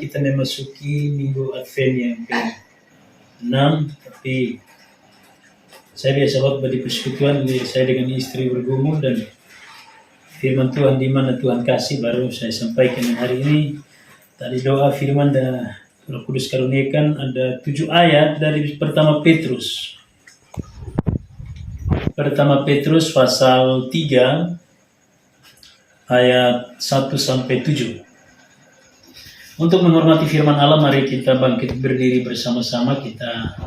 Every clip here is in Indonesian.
kita memasuki minggu Advent yang ke-6, tapi saya biasa khotbah di persekutuan, saya dengan istri bergumul dan firman Tuhan di mana Tuhan kasih baru saya sampaikan hari ini. Tadi doa firman dan Roh Kudus karuniakan ada 7 ayat dari pertama Petrus. Pertama Petrus pasal 3 ayat 1 sampai 7. Untuk menghormati firman Allah, mari kita bangkit berdiri bersama-sama, kita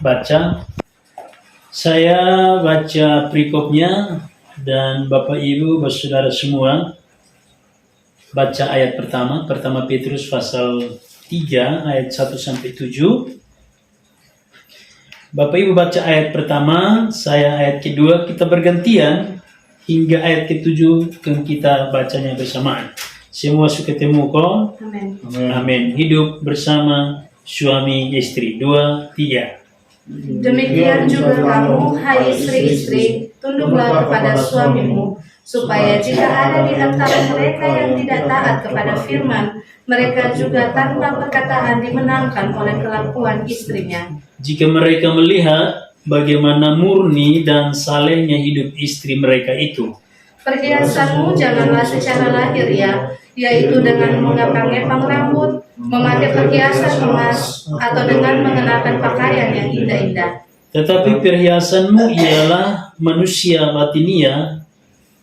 baca. Saya baca perikopnya dan Bapak Ibu, saudara semua baca ayat pertama Petrus pasal 3 ayat 1 sampai 7. Bapak Ibu baca ayat pertama, saya ayat kedua, kita bergantian hingga ayat ke-7 kita bacanya bersamaan. Semua suka temu kok? Amin. Amin. Hidup bersama suami istri. 2, 3. Demikian juga kamu, hai istri-istri, tunduklah kepada suamimu, supaya jika ada di antara mereka yang tidak taat kepada firman, mereka juga tanpa perkataan dimenangkan oleh kelakuan istrinya. Jika mereka melihat bagaimana murni dan salehnya hidup istri mereka itu, Perhiasanmu janganlah secara lahiriah, yaitu dengan mengepang-epang rambut, memakai perhiasan emas, atau dengan mengenakan pakaian yang indah-indah. tetapi perhiasanmu ialah manusia batinia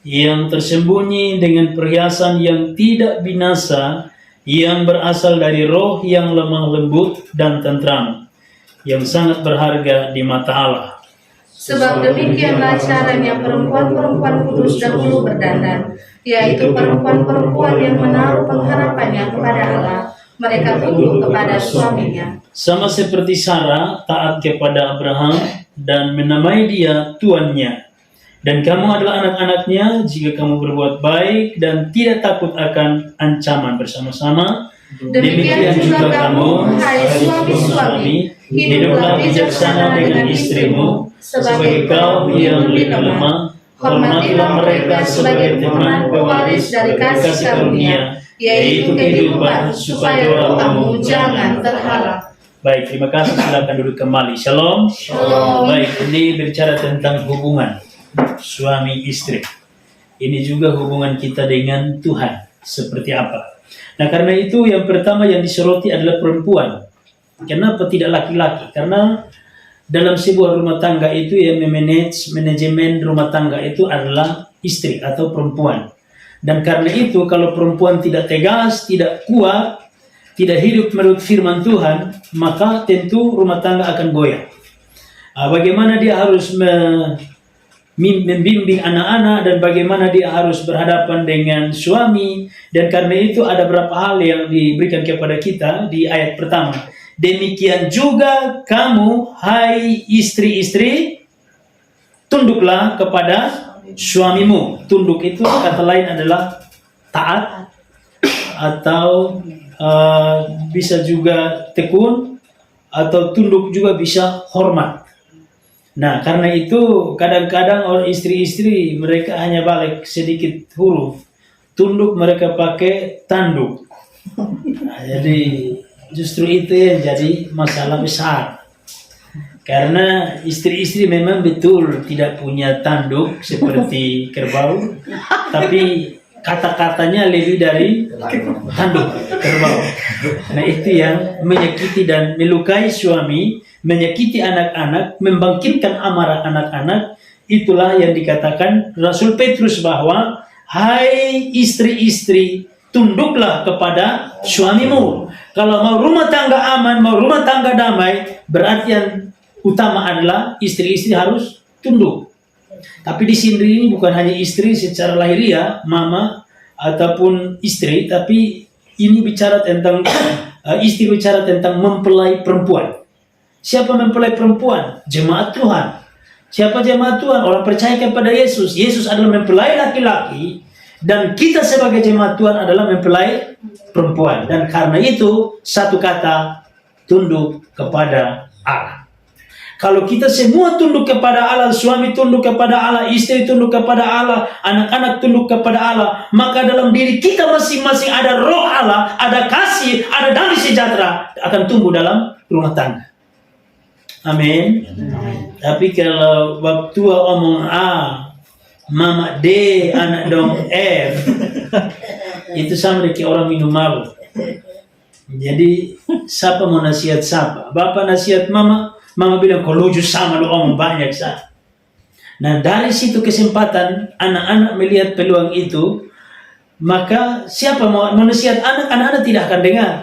yang tersembunyi dengan perhiasan yang tidak binasa, yang berasal dari roh yang lemah lembut dan tentram, yang sangat berharga di mata Allah. Sebab demikianlah caranya perempuan-perempuan kudus dahulu berdandan, yaitu perempuan-perempuan yang menaruh pengharapannya kepada Allah. Mereka tunduk kepada suaminya. Sama seperti Sarah taat kepada Abraham dan menamai dia tuannya. Dan kamu adalah anak-anaknya jika kamu berbuat baik dan tidak takut akan ancaman bersama-sama. Demikian juga kamu, hai suami-suami, hiduplah bijaksana dengan istrimu, sebagai kaum yang lebih lemah. Hormatilah mereka sebagai teman pewaris dari kasih karunia, yaitu kehidupan, supaya kamu jangan terhalang. Baik, terima kasih. Silakan duduk kembali. Shalom. Shalom. Baik, ini berbicara tentang hubungan suami istri. Ini juga hubungan kita dengan Tuhan seperti apa. Nah, karena itu yang pertama yang disoroti adalah perempuan. Kenapa tidak laki-laki? Karena dalam sebuah rumah tangga itu yang manajemen rumah tangga itu adalah istri atau perempuan. Dan karena itu kalau perempuan tidak tegas, tidak kuat, tidak hidup menurut firman Tuhan, maka tentu rumah tangga akan goyah. Bagaimana dia harus membimbing anak-anak dan bagaimana dia harus berhadapan dengan suami. Dan karena itu ada beberapa hal yang diberikan kepada kita di ayat pertama. Demikian juga kamu, hai istri-istri, tunduklah kepada suamimu. Tunduk itu kata lain adalah taat, atau bisa juga tekun, atau tunduk juga bisa hormat. Nah, karena itu kadang-kadang orang istri-istri mereka hanya balik sedikit huruf. Tunduk mereka pakai tanduk. Nah, jadi justru itu yang jadi masalah besar. Karena istri-istri memang betul tidak punya tanduk seperti kerbau, tapi kata-katanya lebih dari tanduk kerbau. Nah, itu yang menyakiti dan melukai suami, menyakiti anak-anak, membangkitkan amarah anak-anak. Itulah yang dikatakan Rasul Petrus bahwa, hai istri-istri, tunduklah kepada suamimu. Kalau mau rumah tangga aman, mau rumah tangga damai, berarti yang utama adalah istri-istri harus tunduk. Tapi di sini ini bukan hanya istri secara lahiriah, mama ataupun istri, tapi ini bicara tentang istri bicara tentang mempelai perempuan. Siapa mempelai perempuan? Jemaat Tuhan. Siapa jemaat Tuhan? Orang percaya kepada Yesus. Yesus adalah mempelai laki-laki dan kita sebagai jemaat Tuhan adalah mempelai perempuan. Dan karena itu satu kata, tunduk kepada Allah. Kalau kita semua tunduk kepada Allah, suami tunduk kepada Allah, istri tunduk kepada Allah, anak-anak tunduk kepada Allah, maka dalam diri kita masing-masing ada roh Allah, ada kasih, ada damai sejahtera akan tumbuh dalam rumah tangga. Amin. Tapi kalau waktu omong A, mama D, anak dong F, itu sama dengan orang minum mabuk. Jadi siapa mau nasihat siapa? Bapak nasihat mama, mama bilang kau lucu sama lu omong banyak sah. Nah dari situ kesempatan anak-anak melihat peluang itu, maka siapa mau nasihat anak-anak tidak akan dengar.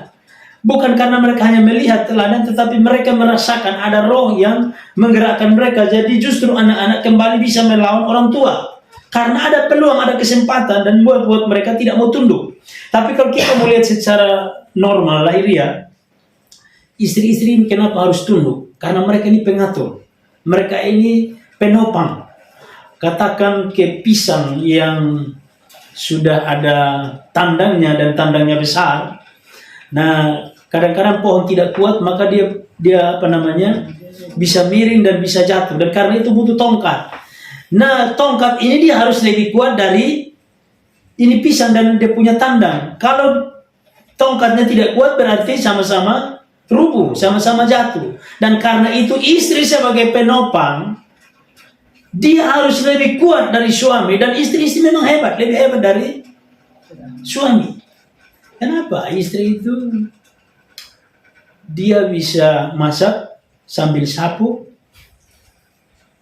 Bukan karena mereka hanya melihat teladan, tetapi mereka merasakan ada roh yang menggerakkan mereka. Jadi justru anak-anak kembali bisa melawan orang tua. Karena ada peluang, ada kesempatan, dan buat mereka tidak mau tunduk. Tapi kalau kita mau lihat secara normal, lahiriah, istri-istri ini kenapa harus tunduk? Karena mereka ini pengatur. Mereka ini penopang. Katakan ke pisang yang sudah ada tandangnya dan tandangnya besar. Nah, kadang-kadang pohon tidak kuat, maka dia bisa miring dan bisa jatuh. Dan karena itu butuh tongkat. Nah, tongkat ini dia harus lebih kuat dari ini pisang dan dia punya tandang. Kalau tongkatnya tidak kuat berarti sama-sama rubuh, sama-sama jatuh. Dan karena itu istri sebagai penopang, dia harus lebih kuat dari suami. Dan istri-istri memang hebat, lebih hebat dari suami. Kenapa? Istri itu dia bisa masak sambil sapu,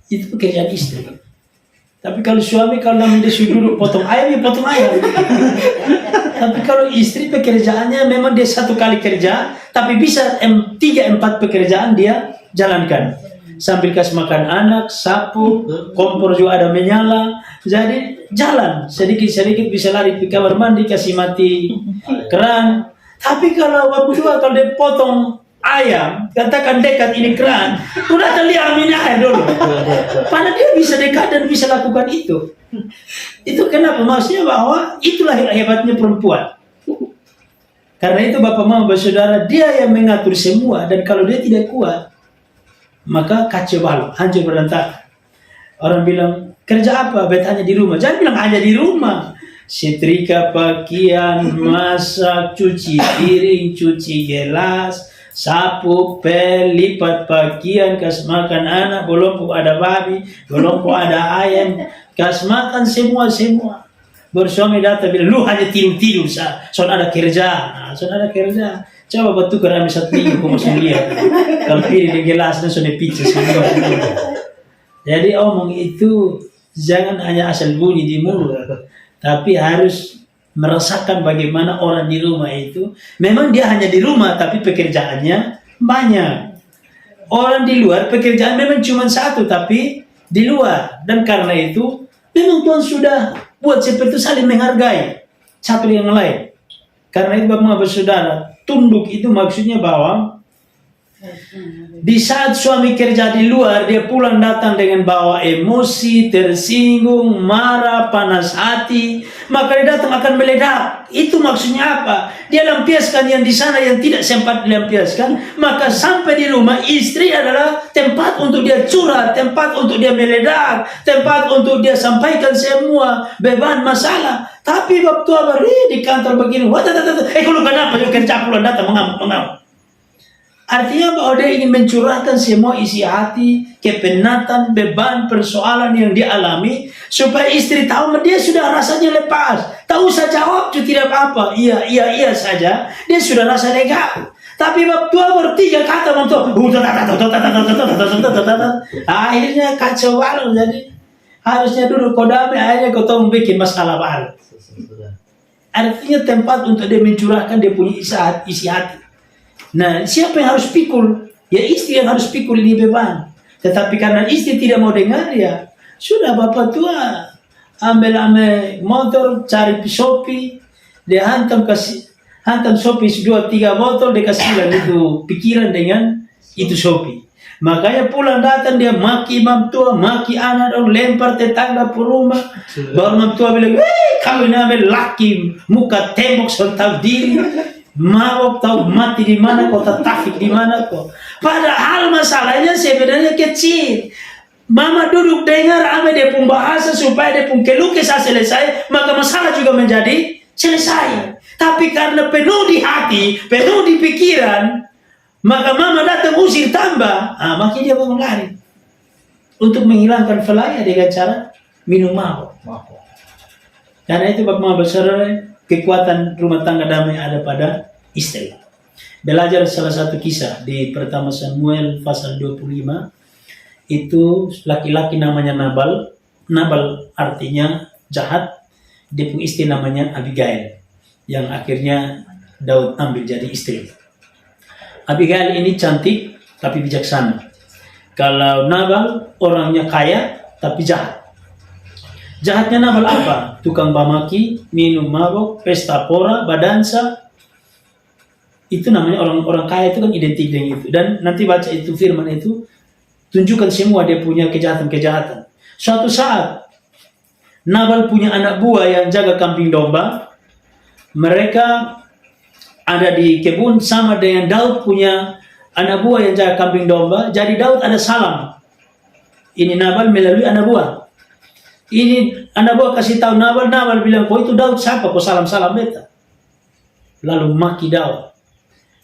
itu pekerjaan istri. Tapi kalau suami, kalau dia sudah duduk potong ayam, ya potong ayam. Tapi kalau istri pekerjaannya memang dia satu kali kerja, tapi bisa 3-4 pekerjaan dia jalankan. Sambil kasih makan anak, sapu, kompor juga ada menyala. Jadi jalan, sedikit-sedikit bisa lari ke kamar mandi, kasih mati keran. Tapi kalau waktu kalau dia potong ayam, katakan dekat ini keran, udah terlihat minyak air dulu. Padahal dia bisa dekat dan bisa lakukan itu. Itu kenapa? Maksudnya bahwa itulah hebatnya perempuan. Karena itu Bapak Mama Saudara, dia yang mengatur semua. Dan kalau dia tidak kuat, maka kacau balau, hancur berantakan. Orang bilang, kerja apa? Bet hanya di rumah. Jangan bilang hanya di rumah. Setrika pakaian, masak, cuci piring, cuci gelas, sapu, pel, lipat pakaian, kasih makan anak, belum ada babi, belum ada ayam, kasih makan semua. Bersuami datang bilang, lu hanya tidur sah. Soalnya ada kerja. Nah, soalnya ada kerja. Coba betul kerana satu minggu kau masih lihat. Kalau pilih di gelasnya sudah pizza semua. Jadi omong itu jangan hanya asal bunyi di mulut, tapi harus merasakan bagaimana orang di rumah itu. Memang dia hanya di rumah, tapi pekerjaannya banyak. Orang di luar pekerjaan memang cuma satu, tapi di luar. Dan karena itu memang Tuhan sudah buat seperti itu, saling menghargai satu yang lain. Karena itu Bapak Saudara, tunduk itu maksudnya bahwa di saat suami kerja di luar, dia pulang datang dengan bawa emosi, tersinggung, marah, panas hati, maka dia datang akan meledak. Itu maksudnya apa? Dia lampiaskan yang di sana yang tidak sempat dilampiaskan, maka sampai di rumah istri adalah tempat untuk dia curhat, tempat untuk dia meledak, tempat untuk dia sampaikan semua beban masalah. Tapi waktu di kantor begini, kalau kenapa kerja pulang datang mengamuk. Artinya bahwa dia ingin mencurahkan semua isi hati, kepenatan, beban, persoalan yang dia alami, supaya istri tahu dia sudah rasanya lepas. Tak usah jawab, tidak apa-apa. Iya saja, dia sudah rasa lega. Tapi waktu bertiga kata akhirnya kacau balau. Jadi harusnya dulu kau damai, akhirnya kau tahu bikin masalah baru. Artinya tempat untuk dia mencurahkan dia punya isi hati. Nah, siapa yang harus pikul? Ya istri yang harus pikul ini beban. Tetapi karena istri tidak mau dengar, ya sudah bapak tua ambil motor, cari Shopee, dia hantam Shopee 2-3 botol, dia kasih itu pikiran dengan itu Shopee. Makanya pulang datang dia maki mam tua, maki anak, lempar tetangga per rumah. Baru mam tua bilang, kau ini ambil laki, muka tembok tahu diri. Mabok tahu mati di mana kau, tafik di mana kau. Padahal masalahnya sebenarnya kecil. Mama duduk dengar ame dia pun bahasa supaya dia pun kelukisah selesai, maka masalah juga menjadi selesai. Tapi karena penuh di hati, penuh di pikiran, maka mama datang usir tambah, makin dia bangun lari untuk menghilangkan felaya dengan cara minum mabuk. Karena itu Bapak Saudara, kekuatan rumah tangga damai ada pada istri. Belajar salah satu kisah di pertama Samuel pasal 25. Itu laki-laki namanya Nabal. Nabal artinya jahat. Dia punya istri namanya Abigail, yang akhirnya Daud ambil jadi istri. Abigail ini cantik tapi bijaksana. Kalau Nabal orangnya kaya tapi jahat. Jahatnya Nabal apa? Tukang bamaki, minum mabok, pesta pora, badansa. Itu namanya orang-orang kaya, itu kan identik dengan itu. Dan nanti baca itu firman itu, tunjukkan semua dia punya kejahatan-kejahatan. Suatu saat, Nabal punya anak buah yang jaga kambing domba. Mereka ada di kebun sama dengan Daud punya anak buah yang jaga kambing domba. Jadi Daud ada salam. Ini Nabal melalui anak buah. Ini anak buah kasih tahu Nabal. Nabal bilang, kok itu Daud siapa? Kok salam-salam beta? Lalu maki Daud.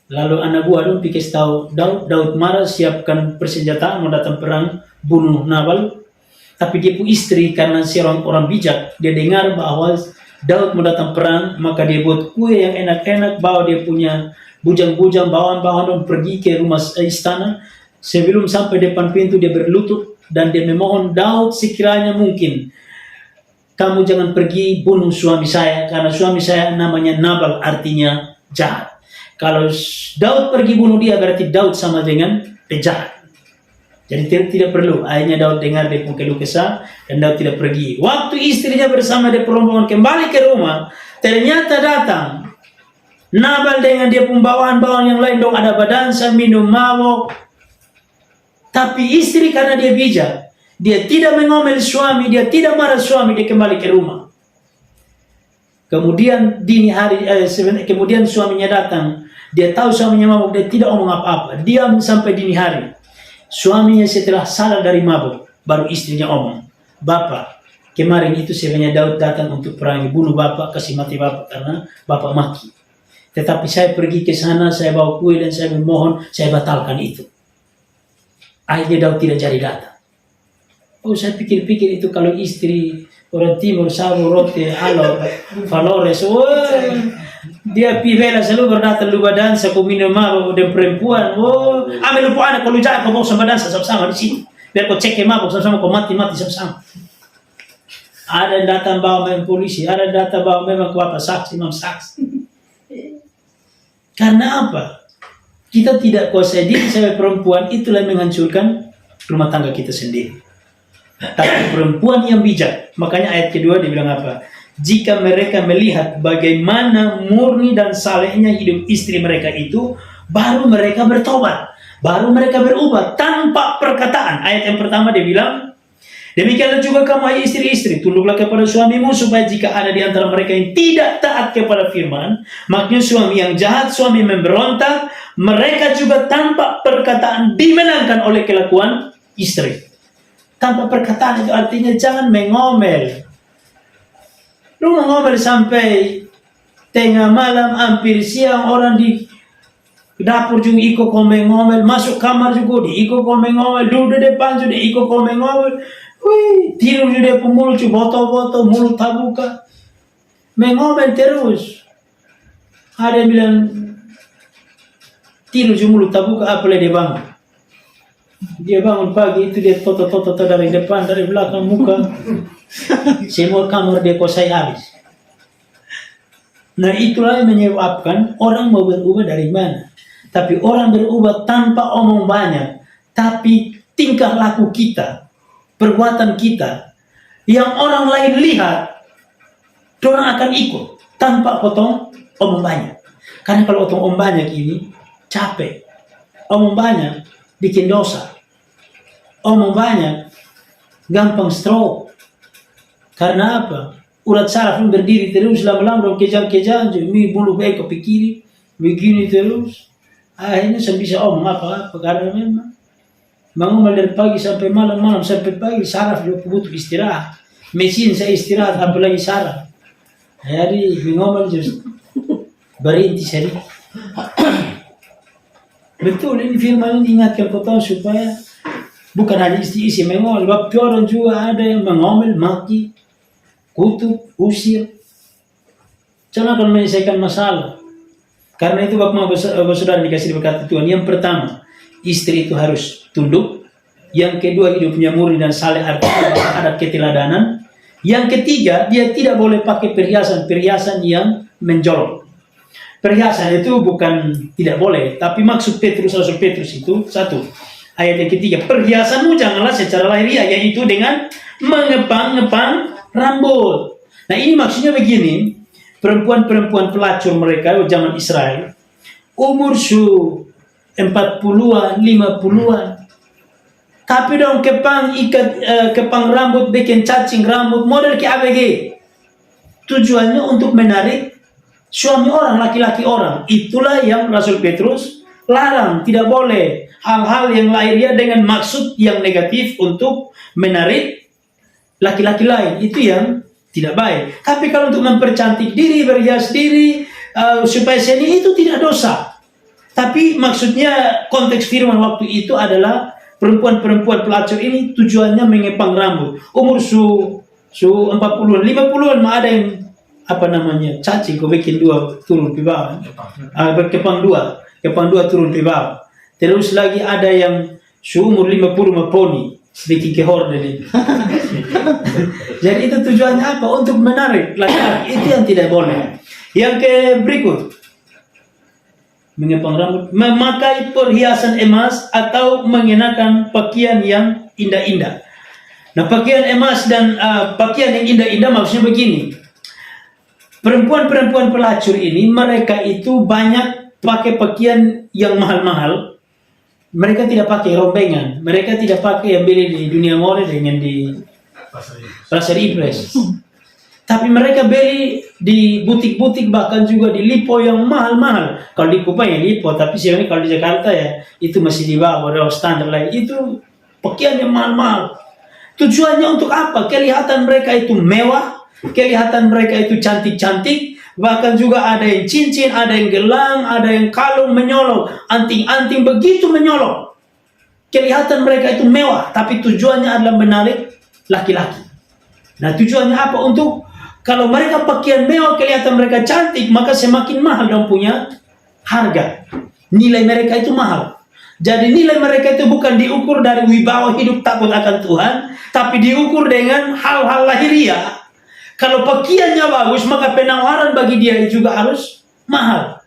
Lalu anak buah dong pikir tahu Daud marah, siapkan persenjataan mau datang perang bunuh Nabal. Tapi dia pun istri karena seorang orang bijak, dia dengar bahwa Daud mau datang perang, maka dia buat kue yang enak-enak, bawa dia punya bujang-bujang, bawahan-bawahan dan pergi ke rumah istana. Sebelum sampai depan pintu dia berlutut dan dia memohon, Daud sekiranya mungkin kamu jangan pergi bunuh suami saya, karena suami saya namanya Nabal, artinya jahat. Kalau Daud pergi bunuh dia, berarti Daud sama dengan penjahat. Jadi tidak perlu. Akhirnya Daud dengar dia pun keluh kesah dan Daud tidak pergi. Waktu istrinya bersama dia rombongan kembali ke rumah, ternyata datang Nabal dengan dia pun bawaan-bawaan yang lain dong, ada badansa, minum mabok. Tapi istri karena dia bijak, dia tidak mengomel suami, dia tidak marah suami, dia kembali ke rumah. Kemudian dini hari, kemudian suaminya datang. Dia tahu suaminya mabuk, dia tidak omong apa-apa. Diam sampai dini hari. Suaminya setelah sadar dari mabuk, baru istrinya omong, Bapak, kemarin itu sebenarnya Daud datang untuk perangi, bunuh Bapak, kasih mati Bapak karena Bapak maki. Tetapi saya pergi ke sana, saya bawa kue dan saya memohon, saya batalkan itu. Akhirnya Daud tidak jadi datang. Oh, saya pikir-pikir itu kalau istri orang timur, sabu, rote, alor, valores, dia pibela selalu berdatang lupa dansa, kau minum mabuk dan perempuan, ambil lupa anak, kalau jahat kau bawa sama dansa sama-sama di sini, biar kau cek ke mabuk sama-sama, kau mati-mati sama-sama. Ada yang datang bawa memang polisi, ada yang datang bawa memang apa, saksi, memang saksi. Karena apa? Kita tidak kuasai diri sebagai perempuan, itulah yang menghancurkan rumah tangga kita sendiri. Tapi perempuan yang bijak, makanya ayat kedua dia bilang apa? Jika mereka melihat bagaimana murni dan salehnya hidup istri mereka itu, baru mereka bertobat, baru mereka berubah tanpa perkataan. Ayat yang pertama dia bilang, demikianlah juga kamu hai istri-istri, tunduklah kepada suamimu, supaya jika ada di antara mereka yang tidak taat kepada firman, maksudnya suami yang jahat, suami memberontak, mereka juga tanpa perkataan dimenangkan oleh kelakuan istri. Tanpa perkataan itu artinya jangan mengomel. Lu ngomel sampai tengah malam, hampir siang, orang di dapur juga ikut ngomel, masuk kamar juga di ikut ngomel, duduk depan juga ikut ngomel. Wih, tidur juga mulut juga boto-boto, mulut tak buka. Mengomel terus. Ada yang bilang tidur juga mulut tak buka, apalagi dia bangun. Dia bangun pagi itu dia toto-toto dari depan, dari belakang, muka. Semua kamar dia kuasai habis. Nah itulah yang menyebabkan orang mau berubah dari mana. Tapi orang berubah tanpa omong banyak. Tapi tingkah laku kita, perbuatan kita, yang orang lain lihat, orang akan ikut tanpa potong omong banyak. Karena kalau potong omong banyak ini capek. Omong banyak bikin dosa. Omong banyak gampang stroke. Karena apa? Urat saraf berdiri terus lama-lama, kejang-kejang, mi bulu baik kepikiri, begini terus. Akhirnya saya bisa omong apa-apa karena memang mengomel dari pagi sampai malam, malam sampai pagi, saraf juga butuh istirahat. Mesin saya istirahat, apalagi saraf. Jadi mengomel just berhenti sedikit. Betul, ini firman ini ingatkan kau supaya bukan hanya isi mengomel, waktu orang juga ada yang mengomel, maki, kutuk, usir. Jangan akan menyelesaikan masalah. Karena itu Bapak Saudara dikasih berkata Tuhan. Yang pertama, istri itu harus tunduk. Yang kedua, hidupnya murni dan saleh, artinya ada keteladanan. Yang ketiga, dia tidak boleh pakai perhiasan yang menjolok. Perhiasan itu bukan tidak boleh, tapi maksud Rasul Petrus itu satu. Ayat yang ketiga, perhiasanmu janganlah secara lahiriah, yaitu dengan mengepang-ngepang rambut. Nah ini maksudnya begini, perempuan-perempuan pelacur mereka zaman Israel, umur 40-an, 50-an, tapi dong kepang rambut, bikin cacing rambut, model ke ABG. Tujuannya untuk menarik suami orang, laki-laki orang. Itulah yang Rasul Petrus larang, tidak boleh hal-hal yang lahiriah dengan maksud yang negatif untuk menarik laki-laki lain. Itu yang tidak baik. Tapi kalau untuk mempercantik diri, berhias diri, supaya seni, itu tidak dosa. Tapi maksudnya konteks firman waktu itu adalah perempuan-perempuan pelacur ini tujuannya mengepang rambut. Umur 40-an, 50-an, ada yang cacing, kau bikin 2 turun ke bawah. Kepang 2 turun ke bawah. Terus lagi ada yang seumur 50 poni, sedikit kehor dari. Jadi itu tujuannya apa? Untuk menarik laki-laki. Itu yang tidak boleh. Yang berikut, mengepang rambut, memakai perhiasan emas atau mengenakan pakaian yang indah-indah. Nah, pakaian emas dan pakaian yang indah-indah maksudnya begini. Perempuan-perempuan pelacur ini, mereka itu banyak pakai pakaian yang mahal-mahal. Mereka tidak pakai rombengan. Mereka tidak pakai yang beli di dunia mall dengan di pasar Iblis. Tapi mereka beli di butik-butik, bahkan juga di Lipo yang mahal-mahal. Kalau di Kupang ya Lipo, tapi sebenarnya kalau di Jakarta ya itu masih di bawah dari standar lain. Itu pakaian yang mahal-mahal. Tujuannya untuk apa? Kelihatan mereka itu mewah, kelihatan mereka itu cantik-cantik, bahkan juga ada yang cincin, ada yang gelang, ada yang kalung menyolok, anting-anting begitu menyolok. Kelihatan mereka itu mewah, tapi tujuannya adalah menarik laki-laki. Nah, tujuannya apa? Untuk kalau mereka pakaian mewah, kelihatan mereka cantik, maka semakin mahal dong punya harga. Nilai mereka itu mahal. Jadi nilai mereka itu bukan diukur dari wibawa hidup takut akan Tuhan, tapi diukur dengan hal-hal lahiriah. Kalau pakaiannya bagus, maka penawaran bagi dia juga harus mahal.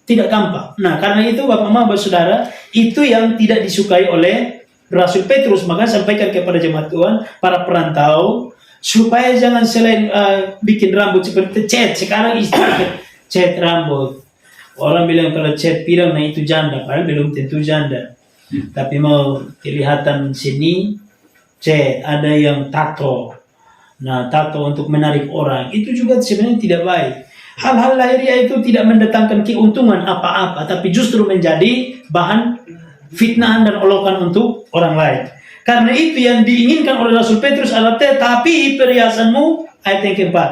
Tidak gampang. Nah, karena itu Bapak-Bapak Saudara, itu yang tidak disukai oleh Rasul Petrus. Maka sampaikan kepada jemaat Tuhan, para perantau, supaya jangan selain bikin rambut seperti cat. Sekarang istilah cat rambut. Orang bilang kalau cat pirang, nah itu janda. Padahal belum tentu janda. Tapi mau kelihatan seni, cat. Ada yang tato. Nah, tato untuk menarik orang. Itu juga sebenarnya tidak baik. Hal-hal lahiriah itu tidak mendatangkan keuntungan apa-apa. Tapi justru menjadi bahan fitnahan dan olokan untuk orang lain. Karena itu yang diinginkan oleh Rasul Petrus adalah tetapi perhiasanmu, ayat yang keempat,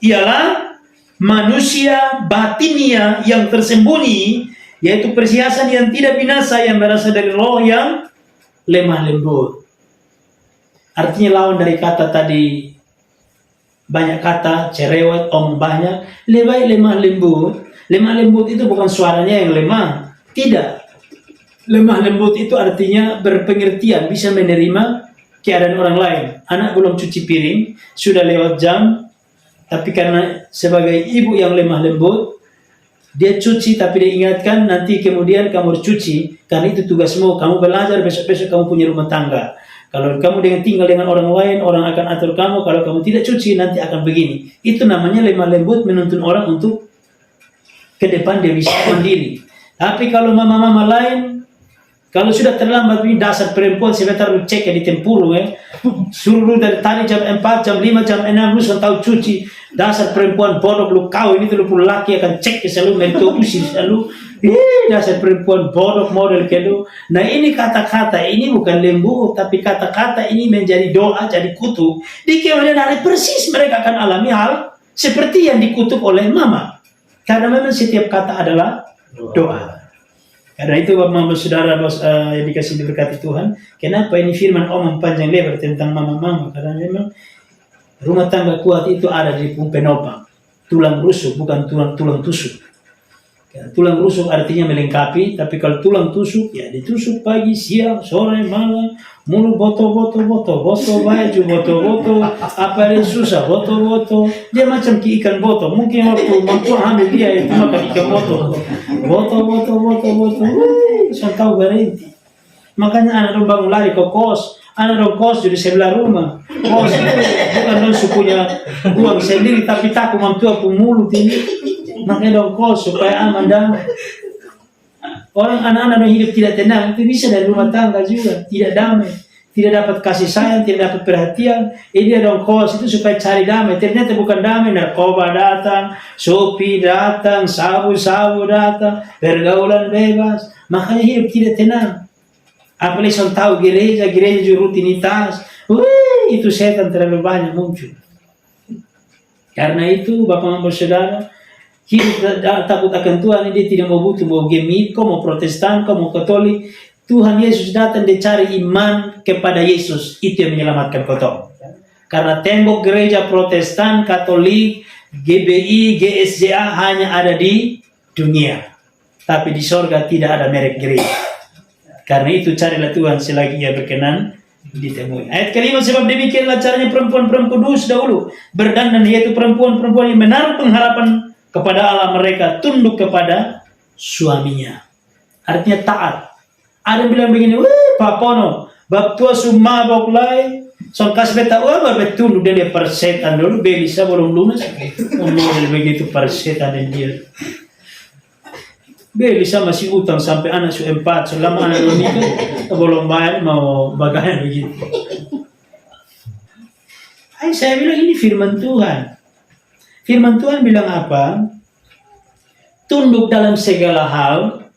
ialah manusia batinia yang tersembunyi, yaitu perhiasan yang tidak binasa yang berasal dari roh yang lemah lembut. Artinya lawan dari kata tadi, banyak kata, cerewet, omong banyak, lebih lemah lembut. Lemah lembut itu bukan suaranya yang lemah, tidak. Lemah lembut itu artinya berpengertian, bisa menerima keadaan orang lain. Anak belum cuci piring, sudah lewat jam, tapi karena sebagai ibu yang lemah lembut, dia cuci tapi dia ingatkan nanti kemudian kamu harus cuci, karena itu tugasmu, kamu belajar, besok-besok kamu punya rumah tangga. Kalau kamu tinggal dengan orang lain, orang akan atur kamu, kalau kamu tidak cuci nanti akan begini. Itu namanya lemah lembut, menuntun orang untuk ke depan dia bisa mandiri. Tapi kalau mama-mama lain, kalau sudah terlambat ini dasar perempuan sebentar lu cek ya di Tempuru ya. Suruh dari tadi jam 4, jam 5, jam 6 lu sudah tahu cuci. Dasar perempuan bodoh lu kau ini tuh lu laki akan cek ke selalu mentopusi selalu Dasar perempuan bodoh model kedo. Nah ini kata-kata ini bukan lembu, tapi kata-kata ini menjadi doa, jadi kutuk. Di kemudian hari persis mereka akan alami hal seperti yang dikutuk oleh mama. Karena memang setiap kata adalah doa. Karena itu Bapak Saudara yang dikasih diberkati Tuhan, kenapa ini firman omong panjang lebar tentang mama-mama? Karena memang rumah tangga kuat itu ada di penopang. Tulang rusuk, bukan tulang tusuk. Tulang rusuk artinya melengkapi, tapi kalau tulang tusuk, ya ditusuk pagi, siang, sore, malam, mulu boto, baju boto, apa yang susah, boto, dia macam ikan boto. Mungkin waktu mantua hamil dia itu makan ikan boto, saya tahu berhenti. Makanya anak dong bangun lari ke kos, anak dong kos di sebelah rumah. Kos itu bukan dong sukunya uang sendiri, tapi takut mantua pun mulut ini. Makanya dong kos supaya aman damai. Orang anak-anak yang hidup tidak tenang itu bisa dari rumah tangga juga tidak damai, tidak dapat kasih sayang, tidak dapat perhatian. Ini dong kos itu supaya cari damai. Ternyata bukan damai, narkoba datang, Shopee datang, sabu-sabu datang, pergaulan bebas. Makanya hidup tidak tenang. Apalagi saya tahu gereja juga rutinitas. Itu setan terlalu banyak muncul. Karena itu Bapak Ibu Saudara, hidup takut akan Tuhan, dia tidak mau butuh, mau gemit, mau Protestan, mau Katolik. Tuhan Yesus datang, dia cari iman kepada Yesus. Itu yang menyelamatkan kau. Karena tembok gereja Protestan, Katolik, GBI, GSJA hanya ada di dunia. Tapi di sorga tidak ada merek gereja. Karena itu carilah Tuhan selagi ia berkenan ditemui. Ayat kelima, sebab demikianlah caranya perempuan-perempuan kudus dahulu berdandan, yaitu perempuan-perempuan yang menaruh pengharapan kepada Allah, mereka tunduk kepada suaminya. Artinya taat. Ada yang bilang begini, papono, bab tua summa boklai, son kas beta betul dia persetan dulu, belisa belum lunas, model begitu persetan dan dia. Belisa masih utang sampai anak su 4, selama anak menikah belum bayar, mau bagaimana begitu. Saya bilang ini firman Tuhan. Firman Tuhan bilang apa? Tunduk dalam segala hal,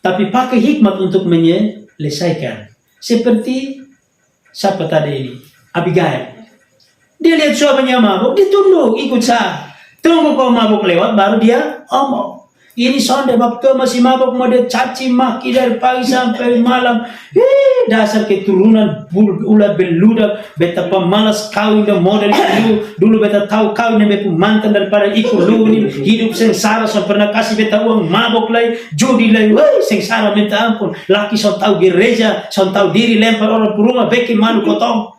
tapi pakai hikmat untuk menyelesaikan. Seperti siapa tadi ini? Abigail. Dia lihat suaminya mabuk, dia tunduk, ikut sah. Tunggu kau mabuk lewat, baru dia omong. Ini sonde waktu masih mabuk, mau dia caci maki dari pagi sampai malam. Dasar keturunan ulat beludak, beta pemalas kawin dan model dulu beta tahu kawin dan beta mantan daripada ikut lu hidup sengsara, so pernah kasih beta uang mabuk lagi, judi lagi, sengsara minta ampun. Laki so tahu gereja, so tahu diri lempar orang ke rumah, bikin malu kotong.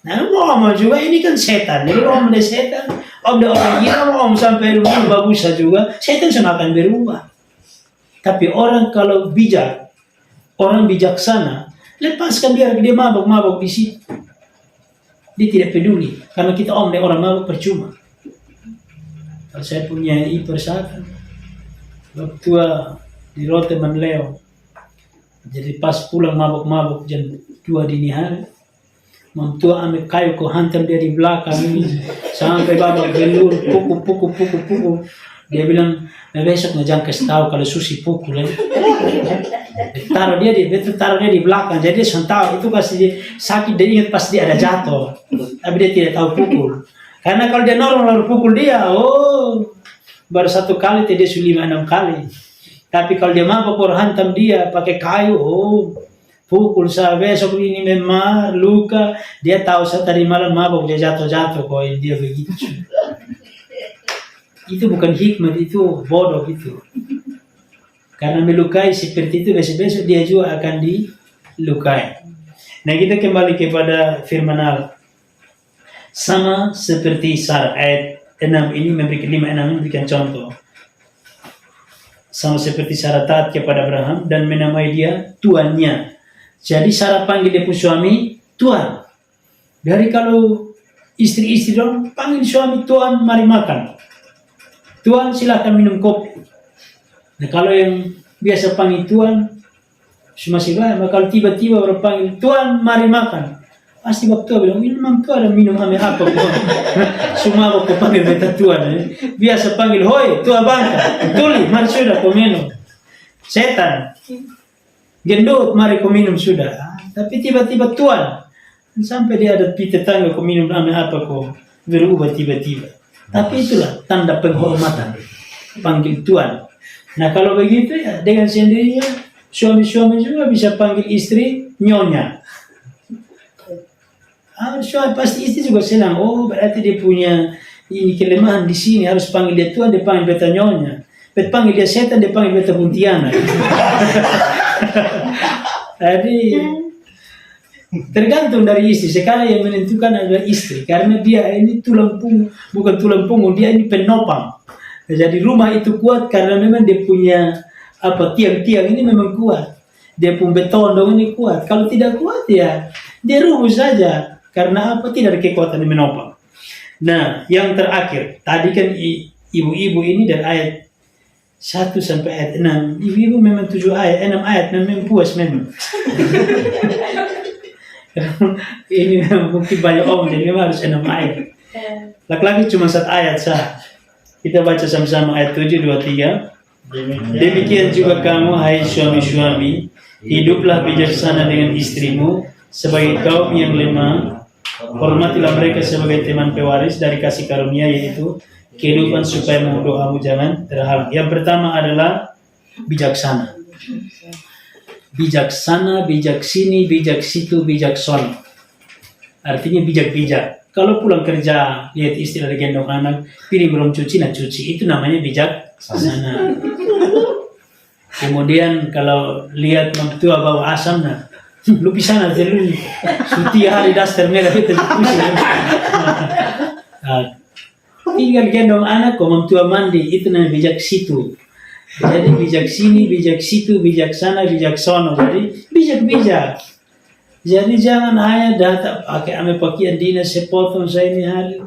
Nah, mau juga ini kan setan, ini om dari setan, om dari orang gila, om sampai rumah bagus juga, setan sudah akan berubah. Tapi orang kalau bijak, orang bijaksana, lepaskan dia mabuk di situ. Dia tidak peduli, karena kita om dari orang mabuk percuma. Kalau saya punya persatan, waktu di Rote Manleo, jadi pas pulang mabuk jam 2 dini hari. Mantua ambil kayu ko hantam dia di belakang ini sampai babak belur, pukul. Dia bilang, besok jangan kasih tahu kalau Susi pukul. Taruh dia di belakang, jadi dia tahu itu pasti dia sakit, dia ingat pasti dia ada jatuh, tapi dia tidak tahu pukul. Karena kalau dia normal pukul dia, baru 1 kali, dia sudah 5-6 kali. Tapi kalau dia mampu hantam dia pakai kayu, pukul saya besok ini memang luka, dia tahu saya tadi malam mabuk, dia jatuh kok dia begitu. Itu bukan hikmat, itu bodoh itu. Karena melukai seperti itu, besok-besok dia juga akan dilukai. Nah, kita kembali kepada firman Allah. Sama seperti Sarah, ayat 6 ini memberikan 5-6 memberikan contoh. Sama seperti Sarah taat kepada Abraham dan menamai dia tuannya. Jadi Sarah panggil dia pun suami Tuhan. Dari kalau istri-istri dong panggil suami Tuhan, mari makan. Tuhan silakan minum kopi. Nah kalau yang biasa panggil Tuhan masih banyak. Kalau tiba-tiba orang panggil Tuhan, mari makan, pasti waktu bilang minum Tuhan, ada minum ame apa Tuhan. Semua waktu panggil beta Tuhan. Biasa panggil hoi Tuhan bangka, tuli, mari sudah kau minum. setan. Gendut, mari kau minum sudah. Tapi tiba-tiba Tuhan, sampai dia ada tetangga kau minum apa kau berubah tiba-tiba. Tapi itulah tanda penghormatan, panggil Tuhan. Nah kalau begitu ya dengan sendirinya suami-suami juga bisa panggil istri nyonya. Suami pasti istri juga senang. Oh berarti dia punya ini kelemahan di sini, harus panggil dia Tuhan, dia panggil beta nyonya. Bet panggil dia setan, dia panggil beta Pontianak. Jadi tergantung dari istri. Sekarang yang menentukan adalah istri, karena dia ini tulang punggung, bukan tulang punggung, dia ini penopang. Jadi rumah itu kuat karena memang dia punya tiang-tiang ini memang kuat. Dia pun beton dong ini kuat. Kalau tidak kuat ya dia rubuh saja. Karena tidak ada kekuatan yang menopang. Nah, yang terakhir, tadi kan ibu-ibu ini dari ayat 1 sampai ayat 6. Ibu-ibu memang 6 ayat memang puas memang. Ini mungkin banyak orang, jadi memang harus 6 ayat. Laki-laki cuma 1 ayat sah. Kita baca sama-sama ayat 7, 2, 3. Demikian juga kamu, hai suami-suami, hiduplah bijaksana dengan istrimu sebagai kaum yang lemah. Hormatilah mereka sebagai teman pewaris dari kasih karunia, yaitu kehidupan, supaya doamu jangan terhalang. Yang pertama adalah bijaksana. Bijaksana, bijak sini, bijak situ, bijaksana. Artinya bijak-bijak. Kalau pulang kerja, lihat istri ada gendong anak, piring belum cuci, nah cuci. Itu namanya bijaksana. Kemudian kalau lihat mertua bawa asam, nah lu bisa nanti lu setiap hari daster merah itu pusing. Tinggal gendong anak, kau mertua mandi, itu namanya bijak situ. Jadi bijak sini, bijak situ, bijaksana, bijaksana. Jadi bijak-bijak. Jadi jangan hanya datang pakai pakaian dinas sepotong saya ini hari.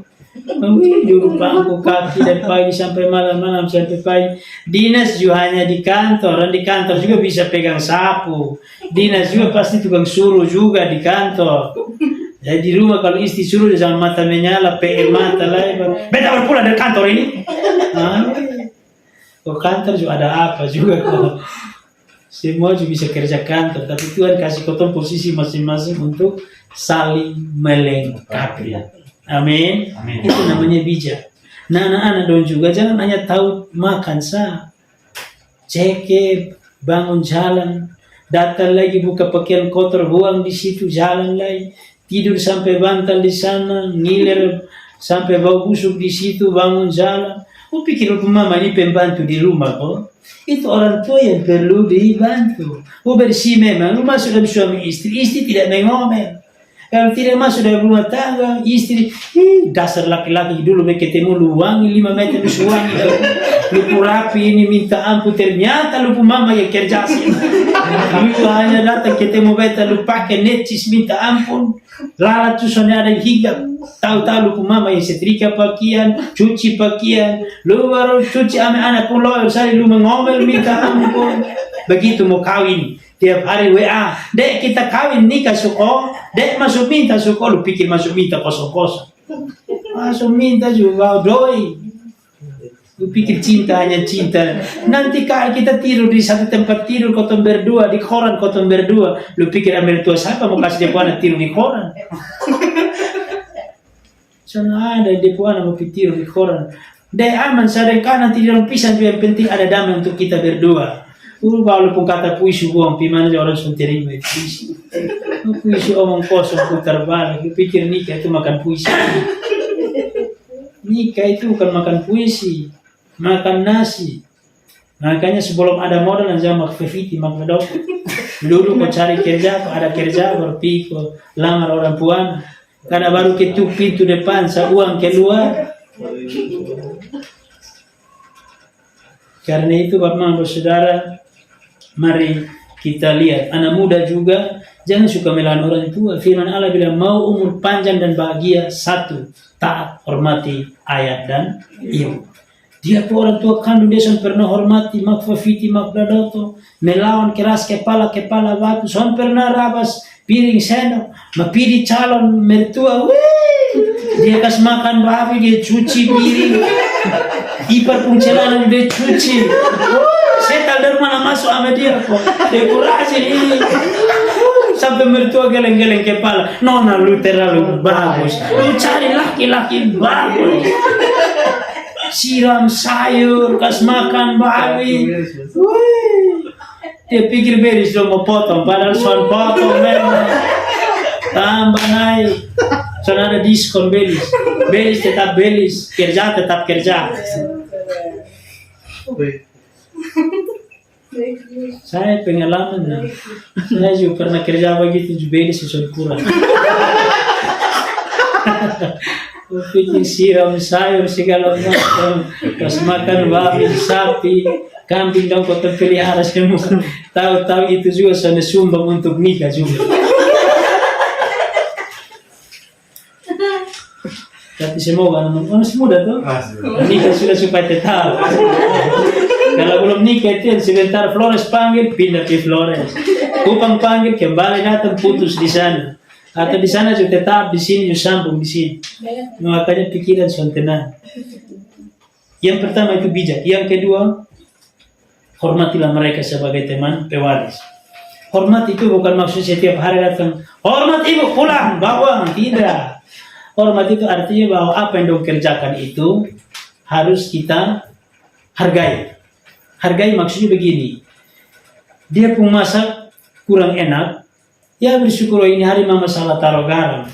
Duduk bangku kaki dari pagi sampai malam sampai pagi. Dinas juga hanya di kantor, dan di kantor juga bisa pegang sapu. Dinas juga pasti tukang suruh juga di kantor. Jadi di rumah kalau istri suruh jangan mata menyala, PR mata lah. Beta baru pulang dari kantor ini. Kalau kantor juga ada apa juga kalau semua juga bisa kerja kantor, tapi Tuhan kasih kotong posisi masing-masing untuk saling melengkapi. Amin. Itu namanya bijak. Nah anak-anak dong juga jangan hanya tahu makan sah. Cekep, bangun jalan, datang lagi buka pakaian kotor, buang di situ, jalan lagi, tidur sampai bantal di sana, ngiler sampai bau busuk di situ, bangun jalan. Pikir mama ini pembantu di rumah kok. Itu orang tua yang perlu dibantu. Bersih memang. Lu masuk dalam suami istri tidak mengomel. Kalau tidak masuk dalam rumah tangga, istri, dasar laki-laki dulu ketemu lu wangi 5 meter lu suwangi, lu rapi ini minta ampun, ternyata lu mama yang kerja sih. Lu hanya datang ketemu beta lu pakai necis minta ampun, lalat susahnya ada hingga tahu-tahu lu mama yang setrika pakaian, cuci pakaian, lu baru cuci anak pun lo saya lu mengomel minta ampun. Begitu mau kawin. Tiap hari WA, dek kita kawin nikah suko, dek masuk minta suko, lu pikir masuk minta kosong-kosong. Masuk minta juga doi. Lu pikir cinta hanya cinta. Nanti kalau kita tidur di satu tempat tidur kotong berdua, di koran kotong berdua, lu pikir ambil tua siapa mau kasih dia anak tidur di koran? Sana ada dia anak mau tidur di koran. Dek aman sadar nanti dalam pisang juga yang penting ada damai untuk kita berdua. Walaupun kata puisi buang, gimana orang sudah terima itu puisi. Puisi omong kosong putar balik. Lu pikir nikah itu makan puisi? Nikah itu bukan makan puisi, makan nasi. Makanya sebelum ada modal jangan makan fifiti, makan dok. Dulu kau cari kerja, ada kerja baru pergi kau lamar orang puan. Karena baru ketuk pintu depan, uang keluar. Karena itu Bapak Saudara, mari kita lihat anak muda juga jangan suka melawan orang tua. Firman Allah bilang mau umur panjang dan bahagia, 1, taat, hormati ayah dan ibu. Dia orang tua kandung dia pernah hormati, makfafiti, makdadoto, melawan keras kepala batu, pernah rabas piring sendok, mapidi calon mertua, dia kas makan babi dia cuci piring, ipar pun celana dia cuci. Setal dari mana masuk sama dia kok. Dekorasi ini. Sampai mertua geleng-geleng kepala. Nona lu terlalu bagus. Lu cari laki-laki bagus. Siram sayur, kas makan babi. Dia pikir beris lo mau potong, padahal soal potong memang. Tambah naik. Soalnya ada diskon beris. Beris tetap beris, kerja tetap kerja. Saya pengalaman, saya juga pernah kerja begitu juga beris sudah kurang. Pikir siram sayur segala macam, pas makan babi, sapi, kambing dan kota pelihara semua. Tahu-tahu itu juga sudah sumbang untuk nikah juga. Tapi semoga masih muda tuh, nikah sudah supaya tetap. Kalau belum nikah itu sebentar Flores panggil pindah ke Flores, Kupang panggil kembali datang putus di sana. Atau di sana juga tetap di sini juga sambung di sini. Makanya pikiran sudah tenang. Yang pertama itu bijak. Yang kedua, hormatilah mereka sebagai teman pewaris. Hormat itu bukan maksud setiap hari datang, hormat ibu pulang bawang, tidak. Hormat itu artinya bahwa apa yang dong kerjakan itu harus kita hargai. Hargai maksudnya begini. Dia pun masak kurang enak. Ya bersyukur ini hari mama salah taruh garam.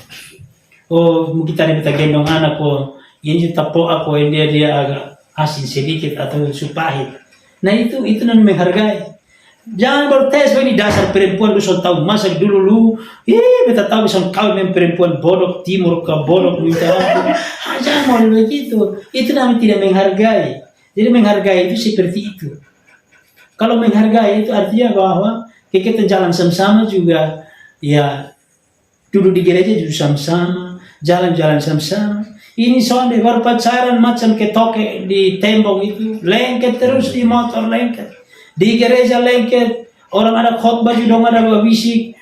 Oh kita kita gendong anak ini tapo aku ini dia agak asin sedikit atau supahit. Nah itu namanya menghargai. Jangan bertes ini dasar perempuan lu tahu masak dulu beta tahu bisa kau dengan perempuan bodoh timur ke bodoh minta jangan mau begitu. Itu namanya tidak menghargai. Jadi menghargai itu seperti itu. Kalau menghargai itu artinya bahwa kita jalan sama-sama juga. Ya, duduk di gereja juga sama-sama, jalan-jalan sama-sama. Ini soalnya baru pacaran macam ketoke di tembok itu, lengket terus di motor lengket, di gereja lengket. Orang ada khotbah juga ada bisik,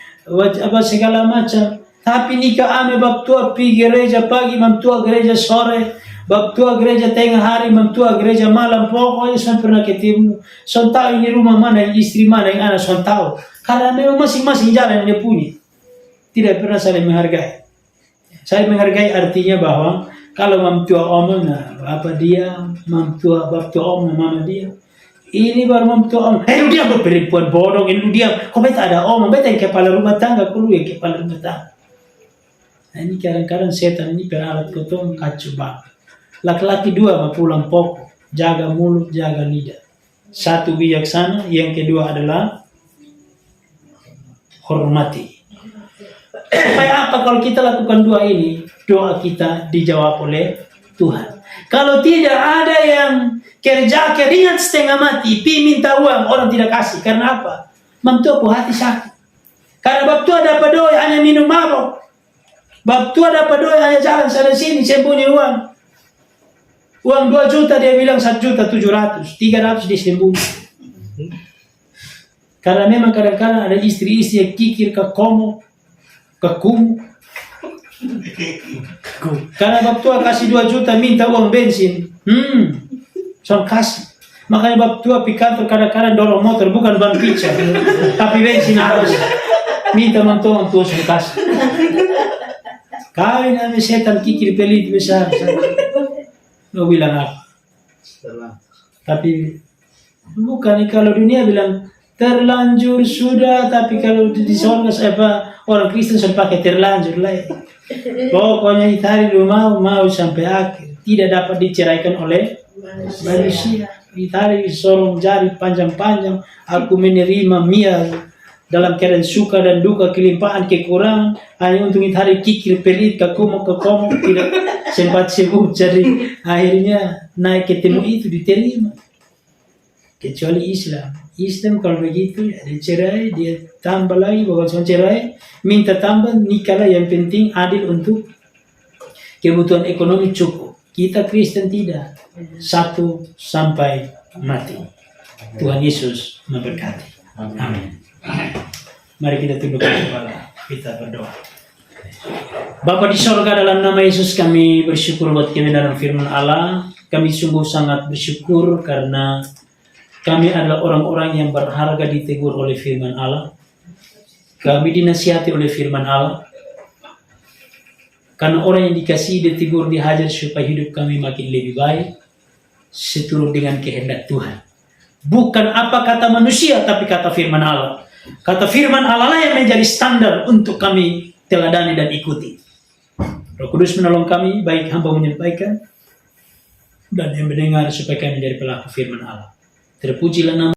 apa segala macam. Tapi nikah ame bab tua pi gereja pagi, bab tua gereja sore, bab tua gereja tengah hari, bab tua gereja malam. Pokoknya saya pernah ketemu. Saya tahu ini rumah mana, istri mana yang anak saya tahu. Karena memang masing-masing jalan yang dia punya. Tidak pernah saling menghargai. Saya menghargai artinya bahwa kalau mamtua om, apa dia, mamtua om, mama dia. Ini baru mamtua om. Lu dia perempuan bodoh, lu dia. Kok beta ada om, beta yang kepala rumah tangga, lu yang kepala rumah tangga. Nah ini kadang-kadang setan ini peralat kotong kacau banget. Laki-laki dua mau pulang pokok, jaga mulut, jaga lidah. Satu bijaksana, yang kedua adalah hormati. Supaya apa kalau kita lakukan dua ini, doa kita dijawab oleh Tuhan. Kalau tidak ada yang kerja keringat setengah mati, pi minta uang, orang tidak kasih. Karena apa? Mantu aku hati sakit. Karena bab tua dapat doa hanya minum mabok. Bab tua dapat doa hanya jalan sana sini sembunyi uang. Uang 2 juta dia bilang 1.700.000, 300 disembunyi. Karena memang kadang-kadang ada istri-istri yang kikir ke komo, ke kum. Karena bab tua kasih 2 juta minta uang bensin. So kasih. Makanya bab tua pi kantor kadang-kadang dorong motor bukan ban pica, tapi bensin harus. Minta mantuan tua so kasih. Kawin kami setan kikir pelit besar. Mau bilang apa? Tapi bukan kalau dunia bilang terlanjur sudah, tapi kalau di sorga orang Kristen sudah pakai terlanjur lah. Pokoknya Itali lu mau sampai akhir, tidak dapat diceraikan oleh manusia. Itali sorong jari panjang-panjang, aku menerima Mia dalam keadaan suka dan duka, kelimpahan, kekurangan, hanya untuk Itali kikir pelit, kekomo tidak sempat sebut, jadi akhirnya naik ketemu itu diterima. Kecuali Islam kalau begitu ya, dia cerai, dia tambah lagi, bukan cuma cerai, minta tambah, nikahlah, yang penting adil untuk kebutuhan ekonomi cukup. Kita Kristen tidak, 1 sampai mati. Tuhan Yesus memberkati. Amin. Mari kita tundukkan kepala, kita berdoa. Bapa di sorga, dalam nama Yesus kami bersyukur buat kebenaran firman Allah. Kami sungguh sangat bersyukur karena Kami adalah orang-orang yang berharga ditegur oleh firman Allah. Kami dinasihati oleh firman Allah. Karena orang yang dikasihi, ditegur, dihajar supaya hidup kami makin lebih baik seturut dengan kehendak Tuhan. Bukan apa kata manusia, tapi kata firman Allah. Kata firman Allah lah yang menjadi standar untuk kami teladani dan ikuti. Roh Kudus menolong kami, baik hamba menyampaikan dan yang mendengar supaya kami menjadi pelaku firman Allah. Terpujilah nama